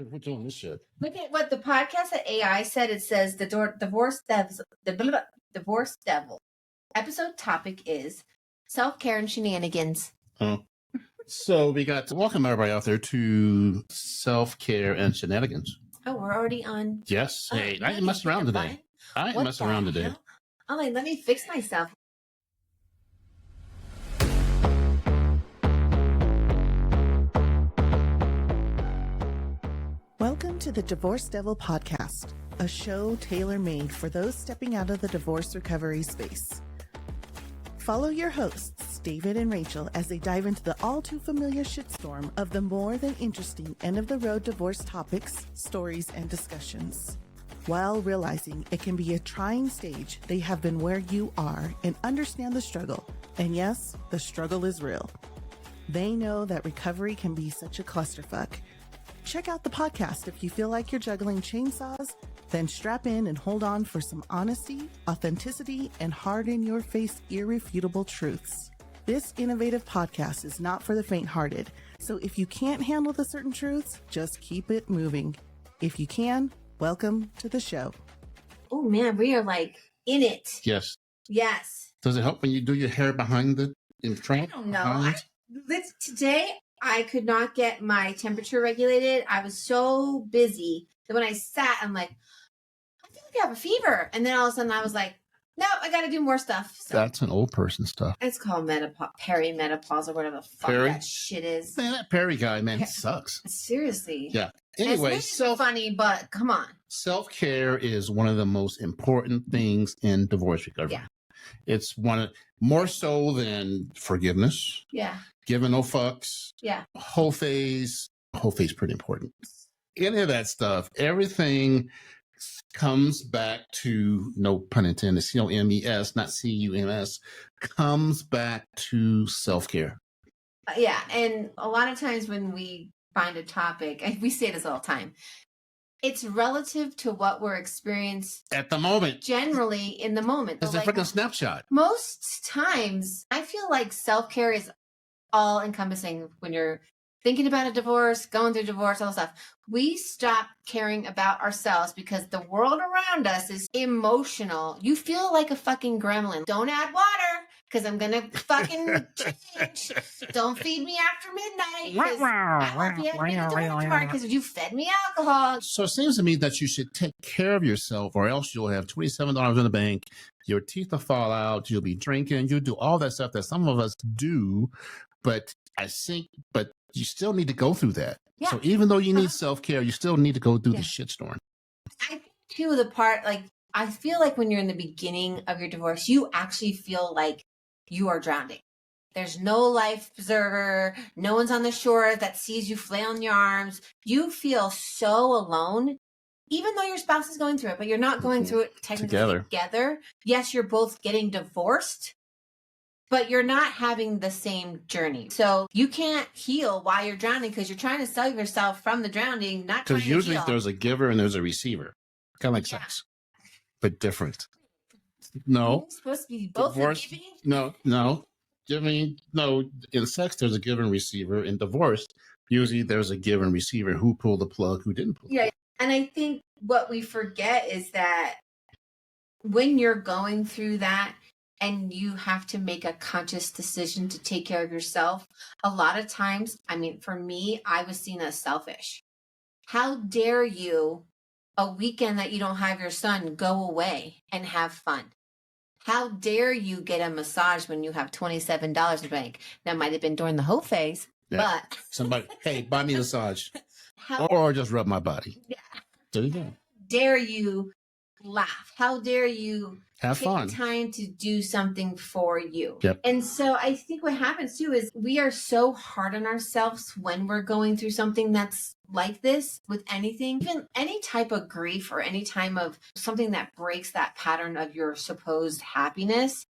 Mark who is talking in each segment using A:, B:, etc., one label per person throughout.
A: We're doing this shit.
B: Look at what the podcast at AI said. It says divorce devil. Episode topic is self-care and shenanigans.
A: Oh. So we got to welcome everybody out there to self-care and shenanigans.
B: Oh, we're already on.
A: Yes. Hey, I ain't messing around today. I ain't messing around today.
B: I'm like, let me fix myself.
C: Welcome to the Divorce Devil Podcast, a show tailor-made for those stepping out of the divorce recovery space. Follow your hosts, David and Rachel, as they dive into the all-too-familiar shitstorm of the more than interesting end-of-the-road divorce topics, stories, and discussions. While realizing it can be a trying stage, they have been where you are and understand the struggle. And yes, the struggle is real. They know that recovery can be such a clusterfuck. Check out the podcast if you feel like you're juggling chainsaws, then strap in and hold on for some honesty, authenticity, and hard-in-your-face, irrefutable truths. This innovative podcast is not for the faint-hearted, so if you can't handle the certain truths, just keep it moving. If you can, welcome to the show.
B: Oh man, we are like in it.
A: Yes.
B: Yes.
A: Does it help when you do your hair behind in front?
B: I don't know. Today, I could not get my temperature regulated. I was so busy that when I sat, I'm like, I feel like I have a fever. And then all of a sudden I was like, no, I got to do more stuff. So
A: That's an old person stuff.
B: it's called perimenopause or whatever the fuck that shit is.
A: Man, that Perry guy, man, he sucks.
B: Seriously.
A: Yeah. Anyway,
B: it's funny, but come on.
A: Self-care is one of the most important things in divorce recovery.
B: Yeah.
A: It's more so than forgiveness.
B: Yeah.
A: Giving no fucks.
B: Yeah.
A: Whole phase pretty important. Any of that stuff, everything comes back to, no pun intended, C-O-M-E-S, not C-U-M-S, comes back to self-care.
B: Yeah. And a lot of times when we find a topic, and we say this all the time, it's relative to what we're experiencing
A: at the moment.
B: Generally in the moment.
A: It's a freaking snapshot.
B: Most times, I feel like self-care is all encompassing when you're thinking about a divorce, going through divorce, all that stuff. We stop caring about ourselves because the world around us is emotional. You feel like a fucking gremlin. Don't add water because I'm going to fucking change. Don't feed me after midnight because I won't be able to get to tomorrow because you fed me alcohol.
A: So it seems to me that you should take care of yourself or else you'll have $27 in the bank. Your teeth will fall out. You'll be drinking. You'll do all that stuff that some of us do. But you still need to go through that. Yeah. So even though you need self-care, you still need to go through the shitstorm.
B: I think too, I feel like when you're in the beginning of your divorce, you actually feel like you are drowning. There's no life preserver. No one's on the shore that sees you flailing your arms. You feel so alone, even though your spouse is going through it, but you're not going through it technically together. Yes, you're both getting divorced, but you're not having the same journey. So you can't heal while you're drowning because you're trying to save yourself from the drowning, not trying to heal.
A: Because usually there's a giver and there's a receiver. Kind of like sex, but different. No.
B: You're supposed to be both giving?
A: No. Giving, no. In sex, there's a giver and receiver. In divorce, usually there's a giver and receiver. Who pulled the plug, who didn't pull the plug.
B: And I think what we forget is that when you're going through that, and you have to make a conscious decision to take care of yourself. A lot of times, for me, I was seen as selfish. How dare you, a weekend that you don't have your son, go away and have fun? How dare you get a massage when you have $27 in the bank? That might have been during the whole phase, but...
A: Somebody, hey, buy me a massage. Or just rub my body.
B: Yeah.
A: There you go.
B: Dare you laugh? How dare you
A: have fun?
B: Time to do something for you.
A: Yep.
B: And so I think what happens too is we are so hard on ourselves when we're going through something that's like this with anything, even any type of grief or any time of something that breaks that pattern of your supposed happiness.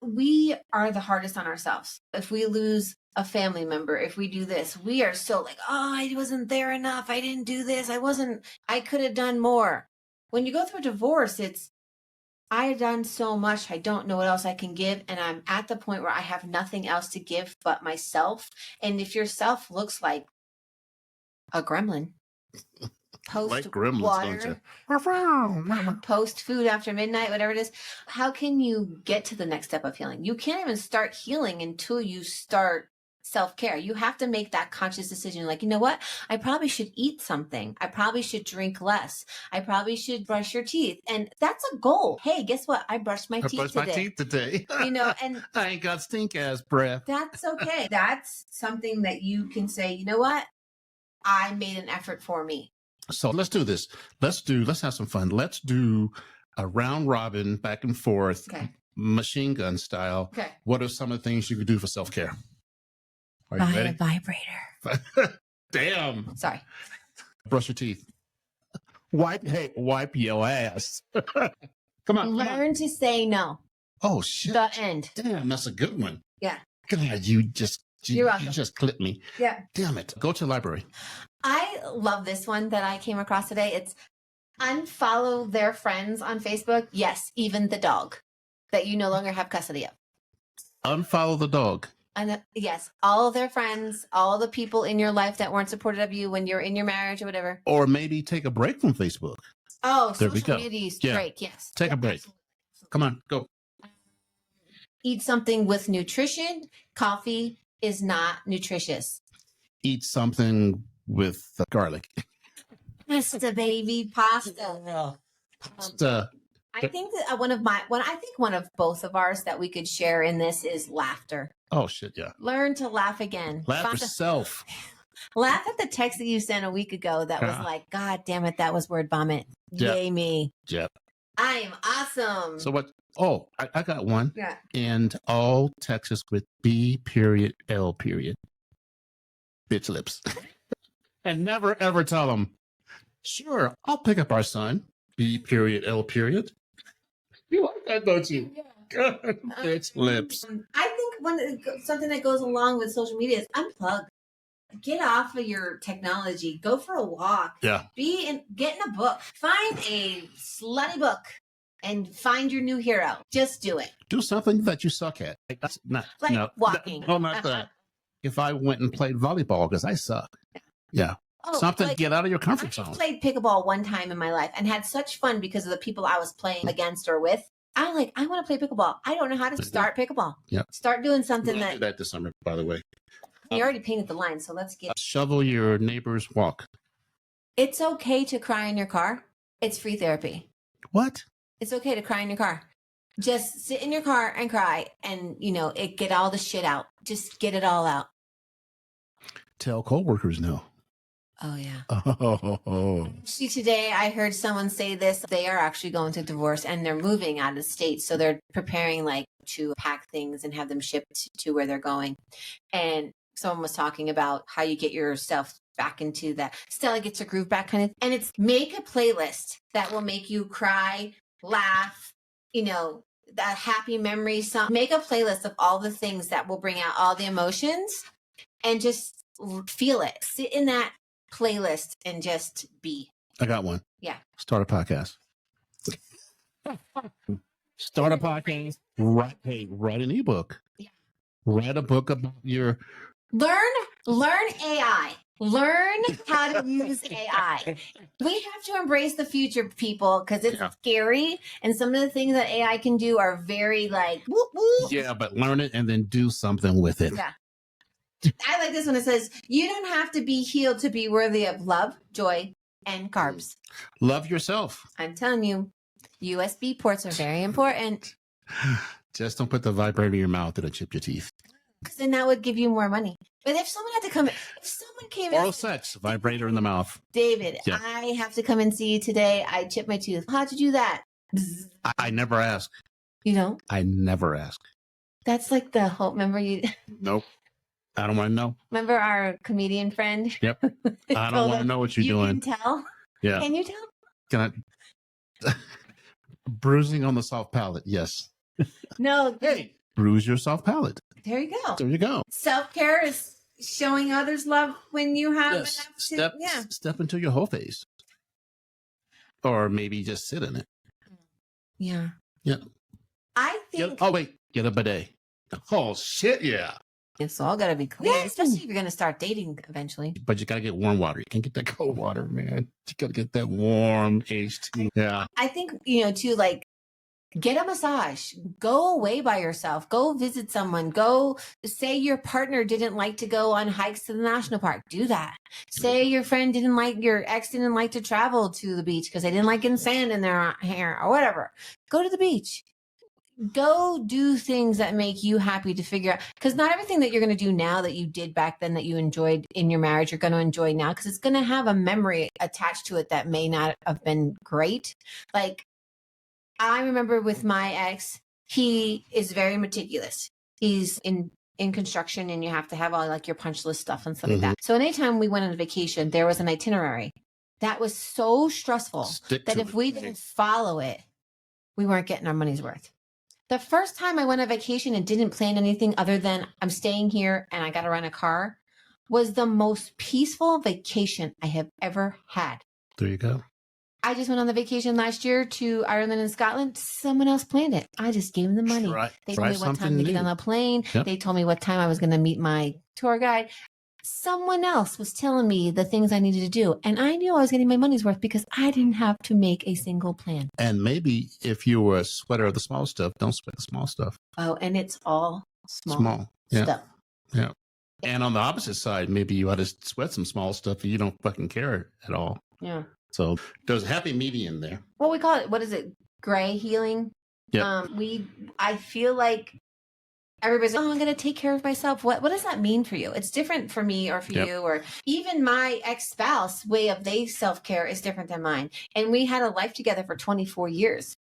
B: We are the hardest on ourselves. If we lose a family member, if we do this, we are so like, oh, I wasn't there enough. I didn't do this. I could have done more. When you go through a divorce, I've done so much. I don't know what else I can give. And I'm at the point where I have nothing else to give but myself. And if yourself looks like a gremlin, post
A: Like gremlins, don't
B: water,
A: you?
B: post food after midnight, whatever it is. How can you get to the next step of healing? You can't even start healing until you start self-care. You have to make that conscious decision. Like, you know what? I probably should eat something. I probably should drink less. I probably should brush your teeth. And that's a goal. Hey, guess what? I brushed my teeth today. You know, and
A: I ain't got stink ass breath.
B: that's okay. That's something that you can say, you know what? I made an effort for me.
A: So let's do this. Let's have some fun. Let's do a round robin back and forth,
B: Okay.
A: machine gun style.
B: Okay.
A: What are some of the things you could do for self-care? Are you
B: Buy a
A: ready?
B: vibrator.
A: Damn.
B: Sorry.
A: Brush your teeth. Wipe your ass. Come on.
B: Learn to say no.
A: Oh shit.
B: The end.
A: Damn, that's a good one.
B: Yeah.
A: God, you just clipped me.
B: Yeah.
A: Damn it. Go to the library.
B: I love this one that I came across today. It's unfollow their friends on Facebook. Yes, even the dog that you no longer have custody of.
A: Unfollow the dog.
B: And yes, all of their friends, all the people in your life that weren't supportive of you when you're in your marriage or whatever.
A: Or maybe take a break from Facebook.
B: Oh,
A: There we
B: social
A: go.
B: media
A: Yeah.
B: break. Yes.
A: Take a break.
B: Absolutely.
A: Come on, go.
B: Eat something with nutrition. Coffee is not nutritious.
A: Eat something with garlic.
B: Pasta, baby, pasta. I think that one of both of ours that we could share in this is laughter.
A: Oh shit, yeah.
B: Learn to laugh again.
A: Laugh yourself.
B: Laugh at the text that you sent a week ago that was like, God damn it, that was word vomit.
A: Yeah.
B: Yay me.
A: Yeah.
B: I am awesome.
A: So what? Oh, I got one.
B: Yeah.
A: And all Texas with B period L period. Bitch lips. And never ever tell them, sure, I'll pick up our son. B period L period. You like that, don't you?
B: Yeah.
A: Bitch lips.
B: I think something that goes along with social media is unplug. Get off of your technology. Go for a walk.
A: Yeah.
B: Get in a book. Find a slutty book and find your new hero. Just do it.
A: Do something that you suck at. That's not
B: Like
A: no,
B: walking.
A: No, not that. If I went and played volleyball because I suck. Yeah.
B: Oh,
A: Something
B: like,
A: get out of your
B: I
A: comfort zone.
B: played pickleball one time in my life and had such fun because of the people I was playing against or with. I'm like, I want to play pickleball. I don't know how to start pickleball.
A: Yep.
B: Start doing something
A: We'll do that this summer, by the way.
B: you already painted the line, so let's get.
A: Shovel your neighbor's walk.
B: It's okay to cry in your car. It's free therapy.
A: What?
B: It's okay to cry in your car. Just sit in your car and cry, and get all the shit out. Just get it all out.
A: Tell coworkers no.
B: Oh yeah.
A: Oh.
B: See, today I heard someone say this. They are actually going through divorce and they're moving out of state. So they're preparing to pack things and have them shipped to where they're going. And someone was talking about how you get yourself back into that. Stella gets her groove back kind of. And it's make a playlist that will make you cry, laugh, that happy memory song. Make a playlist of all the things that will bring out all the emotions and just feel it. Sit in that playlist and just be.
A: I got one.
B: Yeah.
A: Start a podcast. Start a podcast. Write an ebook.
B: Yeah.
A: Write a book about your.
B: Learn AI. Learn how to use AI. We have to embrace the future, people, because it's scary. And some of the things that AI can do are very whoop, whoop.
A: Yeah, but learn it and then do something with it.
B: Yeah. I like this one. It says, you don't have to be healed to be worthy of love, joy, and carbs.
A: Love yourself.
B: I'm telling you, USB ports are very important.
A: Just don't put the vibrator in your mouth. It'll chip your teeth.
B: Because then that would give you more money. But if someone came in,
A: Oral sex, vibrator in the mouth.
B: David,
A: Yeah.
B: I have to come and see you today. I chipped my tooth. How'd you do that? Bzz.
A: I never ask.
B: I
A: never ask.
B: That's like the whole, remember
A: Nope. I don't want to know.
B: remember our comedian friend?
A: Yep. I don't want to know what you're doing.
B: You can tell?
A: Yeah.
B: Can you tell?
A: Can I? Bruising on the soft palate. Yes.
B: No.
A: Hey, bruise your soft palate.
B: There you go.
A: There you go.
B: Self-care is showing others love when you have
A: Yes.
B: enough to,
A: Step into your whole face. Or maybe just sit in it.
B: Yeah.
A: Yeah.
B: I think
A: Get a bidet. Oh, shit, yeah.
B: It's all got to be clean,
A: Yeah.
B: especially if you're going to start dating eventually.
A: But you got to get warm water. You can't get that cold water, man. You got to get that warm H2. Yeah.
B: I think, too, like, get a massage, go away by yourself, go visit someone, go say your partner didn't like to go on hikes to the national park. Do that. Say your ex didn't like to travel to the beach because they didn't like getting sand in their hair or whatever. Go to the beach. Go do things that make you happy to figure out, because not everything that you're going to do now that you did back then that you enjoyed in your marriage, you're going to enjoy now, because it's going to have a memory attached to it that may not have been great. Like, I remember with my ex, he is very meticulous. He's in construction, and you have to have all like your punch list stuff and stuff like that. So anytime we went on a vacation, there was an itinerary that was so stressful that if we didn't follow it, we weren't getting our money's worth. The first time I went on vacation and didn't plan anything other than I'm staying here and I got to rent a car was the most peaceful vacation I have ever had.
A: There you go.
B: I just went on the vacation last year to Ireland and Scotland. Someone else planned it. I just gave them the money. They told me what time to get on the plane. Yep. They told me what time I was going to meet my tour guide. Someone else was telling me the things I needed to do. And I knew I was getting my money's worth because I didn't have to make a single plan.
A: And maybe if you were a sweater of the small stuff, don't sweat the small stuff.
B: Oh, and it's all small stuff.
A: Yeah. And on the opposite side, maybe you ought to sweat some small stuff and you don't fucking care at all.
B: Yeah.
A: So there's a happy medium there.
B: Well, we call it, what is it? Gray healing.
A: Yeah.
B: I feel like everybody's like, oh, I'm going to take care of myself. What does that mean for you? It's different for me or for you, or even my ex-spouse way of they self-care is different than mine. And we had a life together for 24 years.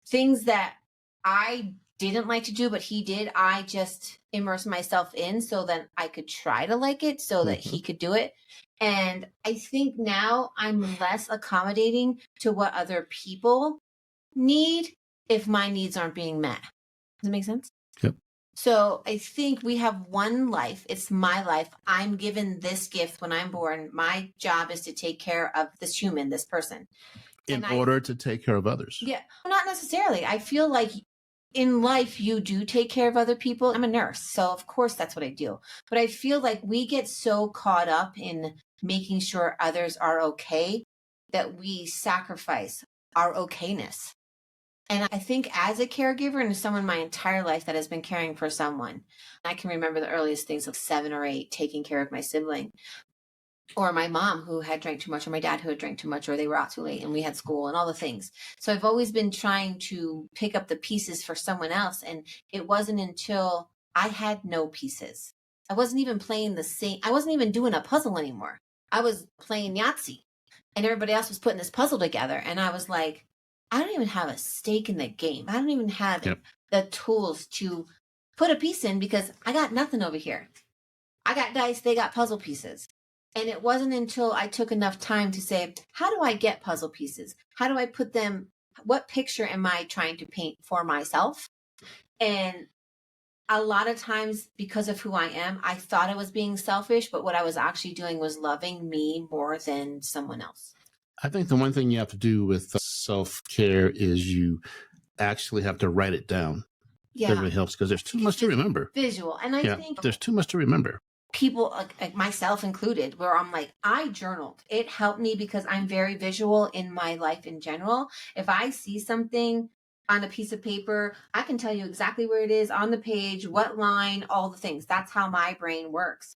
B: Things that I didn't like to do, but he did, I just immersed myself in so that I could try to like it so that he could do it. And I think now I'm less accommodating to what other people need if my needs aren't being met. Does that make sense?
A: Yep.
B: So I think we have one life. It's my life. I'm given this gift when I'm born. My job is to take care of this human, this person.
A: In order to take care of others.
B: Yeah, not necessarily. I feel like in life, you do take care of other people. I'm a nurse, so of course that's what I do. But I feel like we get so caught up in making sure others are okay that we sacrifice our okayness. And I think as a caregiver and as someone my entire life that has been caring for someone, I can remember the earliest things of 7 or 8, taking care of my sibling. Or my mom who had drank too much, or my dad who had drank too much, or they were out too late and we had school and all the things. So I've always been trying to pick up the pieces for someone else. And it wasn't until I had no pieces. I wasn't even playing the same. I wasn't even doing a puzzle anymore. I was playing Yahtzee and everybody else was putting this puzzle together. And I was like, I don't even have a stake in the game. I don't even have the tools to put a piece in because I got nothing over here. I got dice. They got puzzle pieces. And it wasn't until I took enough time to say, how do I get puzzle pieces? How do I put them? What picture am I trying to paint for myself? And a lot of times, because of who I am, I thought I was being selfish, but what I was actually doing was loving me more than someone else.
A: I think the one thing you have to do with self-care is you actually have to write it down. Yeah. That really helps because there's too much to remember.
B: Visual. And I think
A: there's too much to remember.
B: People like myself included, where I'm like, I journaled. It helped me because I'm very visual in my life in general. If I see something on a piece of paper, I can tell you exactly where it is on the page, what line, all the things. That's how my brain works.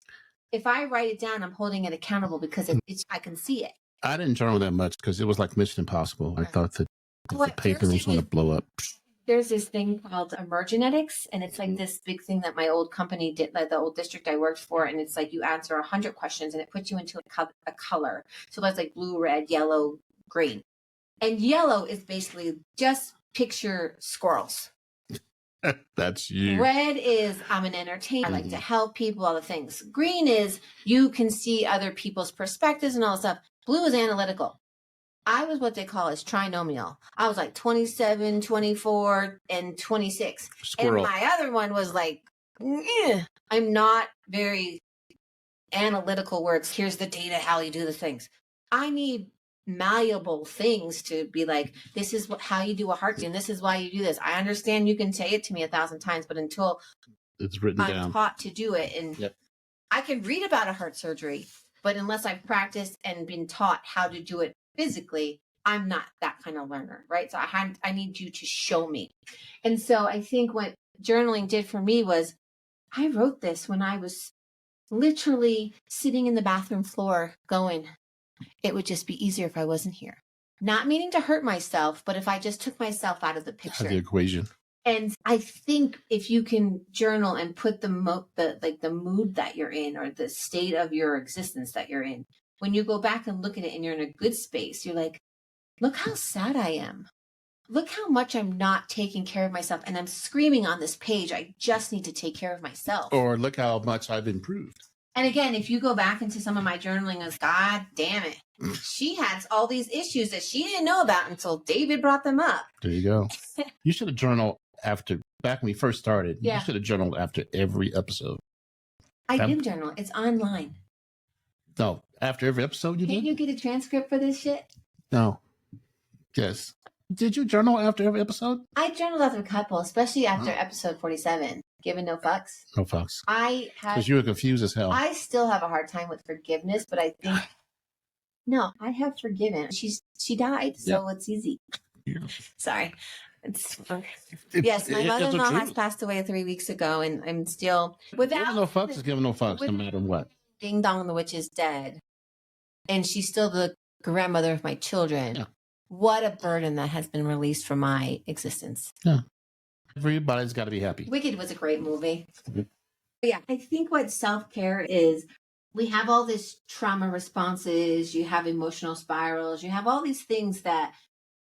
B: If I write it down, I'm holding it accountable because I can see it.
A: I didn't journal that much because it was like Mission Impossible. I thought that the paper was going to blow up.
B: There's this thing called emergenetics, and it's like this big thing that my old company did, like the old district I worked for, and it's like you answer 100 questions, and it puts you into a color. So that's like blue, red, yellow, green. And yellow is basically just picture squirrels.
A: That's you.
B: Red is I'm an entertainer. I like to help people, all the things. Green is you can see other people's perspectives and all that stuff. Blue is analytical. I was what they call as trinomial. I was like 27, 24, and 26.
A: Squirrel.
B: And my other one was like, I'm not very analytical words. Here's the data, how you do the things. I need malleable things to be like, this is how you do a heartbeat, and this is why you do this. I understand you can say it to me 1,000 times, but until
A: It's written
B: I'm
A: down.
B: taught to do it. And
A: Yep.
B: I can read about a heart surgery, but unless I've practiced and been taught how to do it physically, I'm not that kind of learner, right? So I need you to show me. And so I think what journaling did for me was I wrote this when I was literally sitting in the bathroom floor going, it would just be easier if I wasn't here. Not meaning to hurt myself, but if I just took myself out of the picture.
A: The equation.
B: And I think if you can journal and put the mood that you're in or the state of your existence that you're in, when you go back and look at it and you're in a good space, you're like, look how sad I am. Look how much I'm not taking care of myself. And I'm screaming on this page, I just need to take care of myself.
A: Or look how much I've improved.
B: And again, if you go back into some of my journaling, as God damn it, she has all these issues that she didn't know about until David brought them up.
A: There you go. You should have journaled back when we first started.
B: Yeah.
A: You should have journaled after every episode.
B: I do journal. It's online.
A: No, after every episode you
B: Can't
A: did?
B: you get a transcript for this shit?
A: No. Yes. Did you journal after every episode?
B: I journaled after a couple, especially after episode 47, Given No Fucks.
A: No fucks.
B: Because
A: you were confused as hell.
B: I still have a hard time with forgiveness, but I think no, I have forgiven. She died, so it's easy.
A: Yeah.
B: Sorry. Yes, my mother-in-law has passed away 3 weeks ago, and I'm still without.
A: Giving no fucks is giving no fucks, no matter what.
B: Ding Dong the witch is dead, and she's still the grandmother of my children.
A: Yeah.
B: What a burden that has been released from my existence.
A: Yeah. Everybody's got to be happy.
B: Wicked was a great movie.
A: Mm-hmm.
B: Yeah, I think what self-care is, we have all this trauma responses, you have emotional spirals, you have all these things that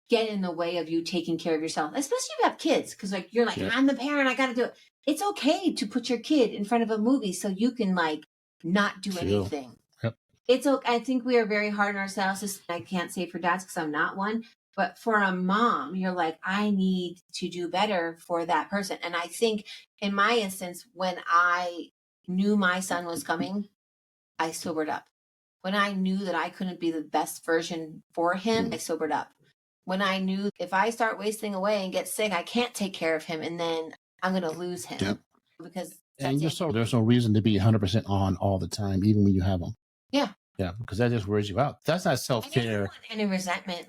B: get in the way of you taking care of yourself, especially if you have kids, because you're like, I'm the parent, I got to do it. It's okay to put your kid in front of a movie so you can not do anything.
A: Yep.
B: It's okay. I think we are very hard on ourselves. I can't say for dads because I'm not one, but for a mom, you're like, I need to do better for that person. And I think in my instance, when I knew my son was coming, I sobered up. When I knew that I couldn't be the best version for him, I sobered up. When I knew if I start wasting away and get sick, I can't take care of him, and then I'm going to lose him.
A: Yep.
B: Because
A: and there's no reason to be 100% on all the time, even when you have them.
B: Yeah.
A: Yeah, because that just wears you out. That's not self-care.
B: Any resentment.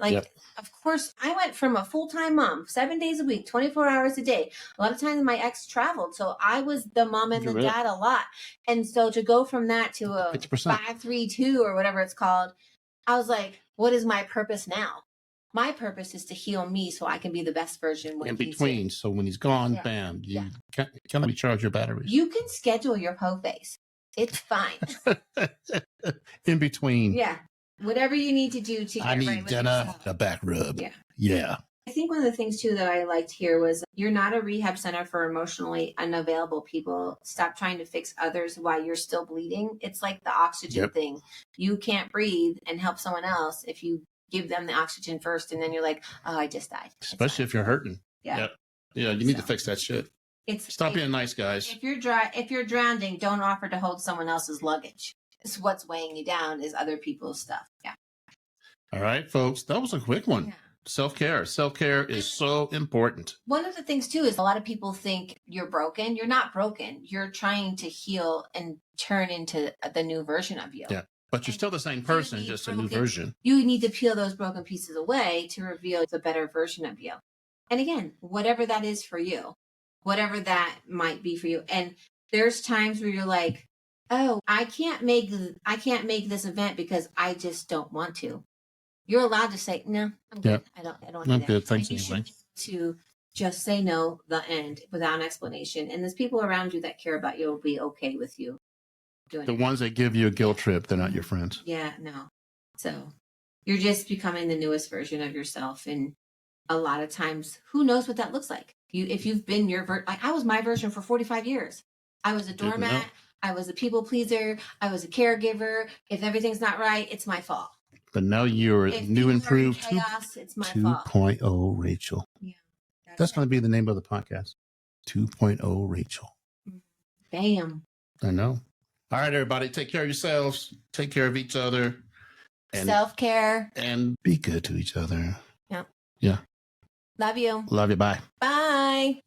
B: Of course, I went from a full-time mom, 7 days a week, 24 hours a day. A lot of times my ex traveled, so I was the mom and the dad a lot. And so to go from that to a
A: 50%.
B: 5-3-2 or whatever it's called, I was like, what is my purpose now? My purpose is to heal me so I can be the best version when
A: in
B: he's
A: between.
B: here.
A: So when he's gone, bam, you can recharge your batteries.
B: You can schedule your hoe face. It's fine.
A: In between.
B: Yeah. Whatever you need to do to get
A: I need
B: right with
A: dinner,
B: yourself.
A: a back rub.
B: Yeah.
A: Yeah.
B: I think one of the things too that I liked here was you're not a rehab center for emotionally unavailable people. Stop trying to fix others while you're still bleeding. It's like the oxygen thing. You can't breathe and help someone else if you give them the oxygen first and then you're like, oh, I just died.
A: Especially if you're hurting.
B: Yeah.
A: Yep. Yeah, you need to fix that shit. Stop being nice, guys.
B: If you're drowning, don't offer to hold someone else's luggage. It's what's weighing you down is other people's stuff. Yeah.
A: All right, folks. That was a quick one.
B: Yeah.
A: Self-care. Self-care is so important.
B: One of the things too is a lot of people think you're broken. You're not broken. You're trying to heal and turn into the new version of you.
A: Yeah. But you're still the same person, just a new version.
B: You need to peel those broken pieces away to reveal the better version of you. And again, whatever that is for you, whatever that might be for you. And there's times where you're like, oh, I can't make this event because I just don't want to. You're allowed to say, no, I'm good. I don't need
A: good.
B: that.
A: Thanks
B: and
A: anyway.
B: To just say no, the end, without an explanation. And there's people around you that care about you will be okay with you doing
A: the ones that give you a guilt trip, they're not your friends.
B: Yeah, no. So you're just becoming the newest version of yourself. And a lot of times, who knows what that looks like? If you've been I was my version for 45 years. I was a doormat. I was a people pleaser. I was a caregiver. If everything's not right, it's my fault.
A: But now you're new, improved
B: chaos, it's my fault.
A: 2.0 Rachel.
B: Yeah.
A: That's going to be the name of the podcast. 2.0 Rachel.
B: Bam.
A: I know. All right, everybody. Take care of yourselves. Take care of each other. And
B: self-care.
A: And be good to each other.
B: Yeah.
A: Yeah.
B: Love you.
A: Love you. Bye.
B: Bye.